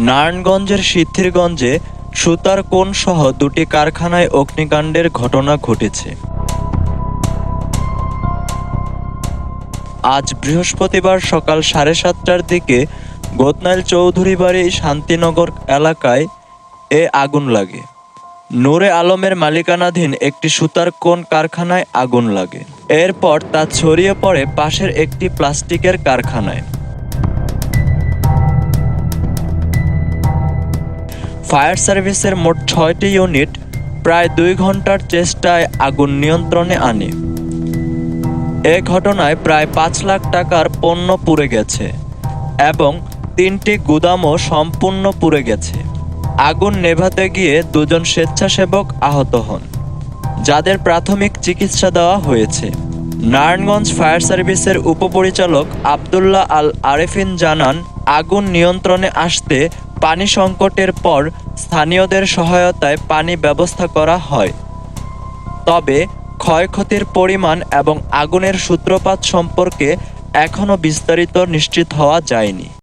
নারায়ণগঞ্জের সিদ্ধিরগঞ্জে সুতার কোণ সহ দুটি কারখানায় অগ্নিকাণ্ডের ঘটনা ঘটেছে। আজ বৃহস্পতিবার সকাল 7:30টার দিকে গোতনাইল চৌধুরী বাড়ি শান্তিনগর এলাকায় এ আগুন লাগে। নূরে আলমের মালিকানাধীন একটি সুতার কোণ কারখানায় আগুন লাগে। এরপর তা ছড়িয়ে পড়ে পাশের একটি প্লাস্টিকের কারখানায়। ফায়ার সার্ভিসের মোট 6টি ইউনিট প্রায় 2 ঘন্টার চেষ্টায় আগুন নিয়ন্ত্রণে আনে। এ ঘটনায় প্রায় 5 লাখ টাকার পণ্য পুড়ে গেছে এবং 3টি গুদামও সম্পূর্ণ পুড়ে গেছে। আগুন নেভাতে গিয়ে 2 জন স্বেচ্ছাসেবক আহত হন, যাদের প্রাথমিক চিকিৎসা দেওয়া হয়েছে। নারায়ণগঞ্জ ফায়ার সার্ভিসের উপপরিচালক আব্দুল্লাহ আল আরেফিন জানান, আগুন নিয়ন্ত্রণে আসতে পানি সংকটের পর স্থানীয়দের সহায়তায় পানি ব্যবস্থা করা হয়। তবে ক্ষয়ক্ষতির পরিমাণ এবং আগুনের সূত্রপাত সম্পর্কে এখনও বিস্তারিত নিশ্চিত হওয়া যায়নি।